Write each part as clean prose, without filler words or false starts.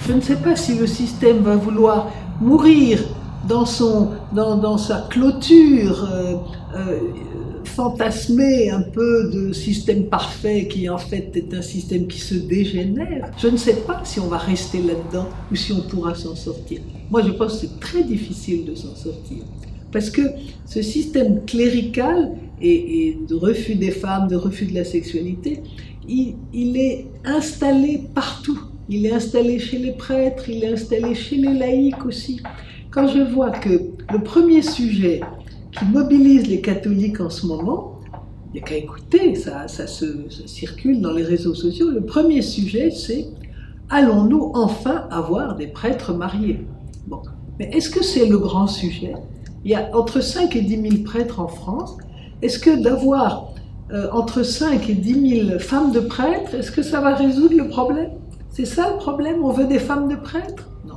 Je ne sais pas si le système va vouloir mourir dans sa clôture fantasmée un peu de système parfait qui en fait est un système qui se dégénère. Je ne sais pas si on va rester là-dedans ou si on pourra s'en sortir. Moi je pense que c'est très difficile de s'en sortir parce que ce système clérical et de refus des femmes, de refus de la sexualité, il est installé partout. Il est installé chez les prêtres, il est installé chez les laïcs aussi. Quand je vois que le premier sujet qui mobilise les catholiques en ce moment, il n'y a qu'à écouter, ça circule dans les réseaux sociaux, le premier sujet c'est « Allons-nous enfin avoir des prêtres mariés ?» Bon, mais est-ce que c'est le grand sujet? Il y a entre 5 et 10 000 prêtres en France. Est-ce que d'avoir entre 5 et 10 000 femmes de prêtres, est-ce que ça va résoudre le problème? C'est ça le problème? On veut des femmes de prêtres? Non,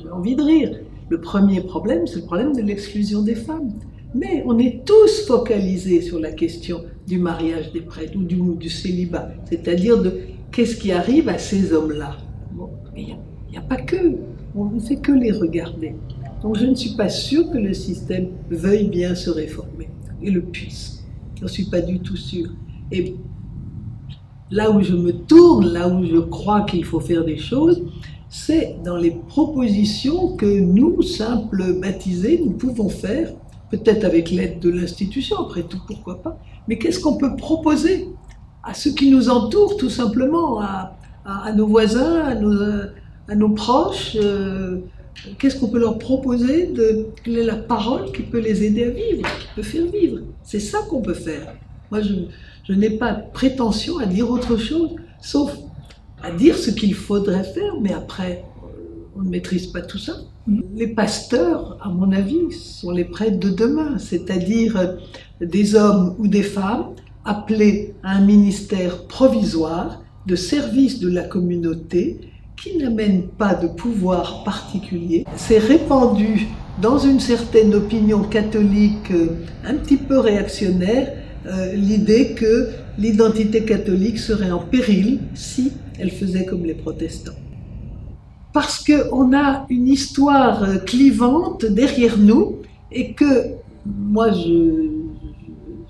j'ai envie de rire. Le premier problème, c'est le problème de l'exclusion des femmes. Mais on est tous focalisés sur la question du mariage des prêtres ou du célibat, c'est-à-dire de qu'est-ce qui arrive à ces hommes-là. Bon, mais il n'y a pas que, on ne fait que les regarder. Donc je ne suis pas sûre que le système veuille bien se réformer et le puisse. Je ne suis pas du tout sûre. Et là où je me tourne, là où je crois qu'il faut faire des choses, c'est dans les propositions que nous, simples baptisés, nous pouvons faire, peut-être avec l'aide de l'institution, après tout, pourquoi pas, mais qu'est-ce qu'on peut proposer à ceux qui nous entourent, tout simplement, à nos voisins, à nos proches, qu'est-ce qu'on peut leur proposer, quelle est la parole qui peut les aider à vivre, qui peut faire vivre. C'est ça qu'on peut faire. Moi, je n'ai pas de prétention à dire autre chose, sauf à dire ce qu'il faudrait faire, mais après, on ne maîtrise pas tout ça. Les pasteurs, à mon avis, sont les prêtres de demain, c'est-à-dire des hommes ou des femmes appelés à un ministère provisoire de service de la communauté qui n'amène pas de pouvoir particulier. C'est répandu dans une certaine opinion catholique un petit peu réactionnaire, l'idée que l'identité catholique serait en péril si elle faisait comme les protestants. Parce qu'on a une histoire clivante derrière nous et que moi je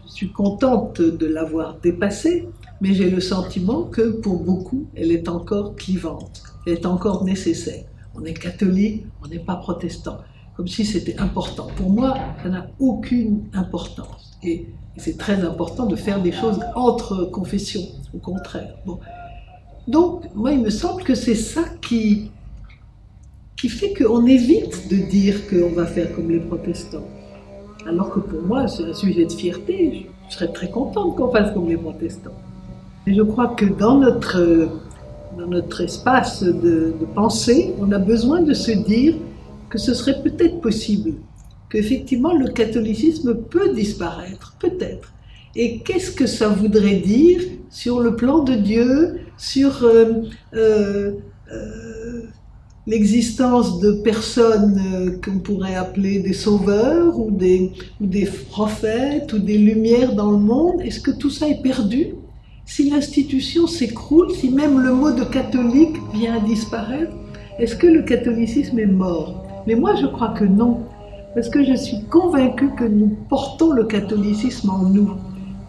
suis contente de l'avoir dépassée, mais j'ai le sentiment que pour beaucoup elle est encore clivante, elle est encore nécessaire. On est catholique, on n'est pas protestant, comme si c'était important. Pour moi, ça n'a aucune importance. Et c'est très important de faire des choses entre confessions, au contraire. Bon. Donc, moi, il me semble que c'est ça qui fait qu'on évite de dire qu'on va faire comme les protestants. Alors que pour moi, c'est un sujet de fierté. Je serais très contente qu'on fasse comme les protestants. Et je crois que dans notre espace de pensée, on a besoin de se dire que ce serait peut-être possible, qu'effectivement le catholicisme peut disparaître, peut-être. Et qu'est-ce que ça voudrait dire sur le plan de Dieu, sur l'existence de personnes qu'on pourrait appeler des sauveurs ou des prophètes ou des lumières dans le monde? Est-ce que tout ça est perdu? Si l'institution s'écroule, si même le mot de catholique vient à disparaître, est-ce que le catholicisme est mort? Mais moi je crois que non, parce que je suis convaincue que nous portons le catholicisme en nous.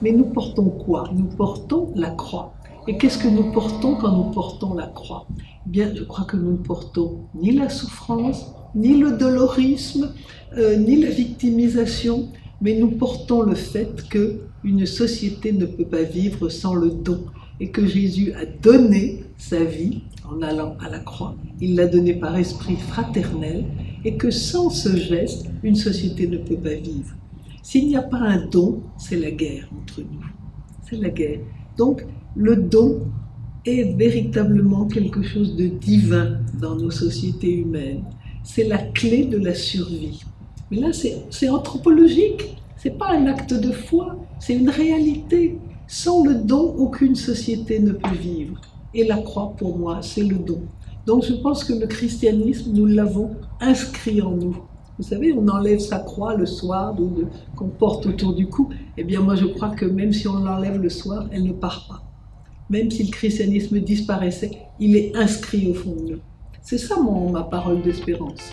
Mais nous portons quoi? Nous portons la croix. Et qu'est-ce que nous portons quand nous portons la croix? Eh bien, je crois que nous ne portons ni la souffrance, ni le dolorisme, ni la victimisation, mais nous portons le fait qu'une société ne peut pas vivre sans le don et que Jésus a donné sa vie en allant à la croix. Il l'a donné par esprit fraternel et que sans ce geste, une société ne peut pas vivre. S'il n'y a pas un don, c'est la guerre entre nous. C'est la guerre. Donc, le don est véritablement quelque chose de divin dans nos sociétés humaines. C'est la clé de la survie. Mais là, c'est anthropologique. C'est pas un acte de foi, c'est une réalité. Sans le don, aucune société ne peut vivre. Et la croix, pour moi, c'est le don. Donc, je pense que le christianisme, nous l'avons inscrit en nous. Vous savez, on enlève sa croix le soir qu'on porte autour du cou. Eh bien, moi, je crois que même si on l'enlève le soir, elle ne part pas. Même si le christianisme disparaissait, il est inscrit au fond de nous. C'est ça ma parole d'espérance.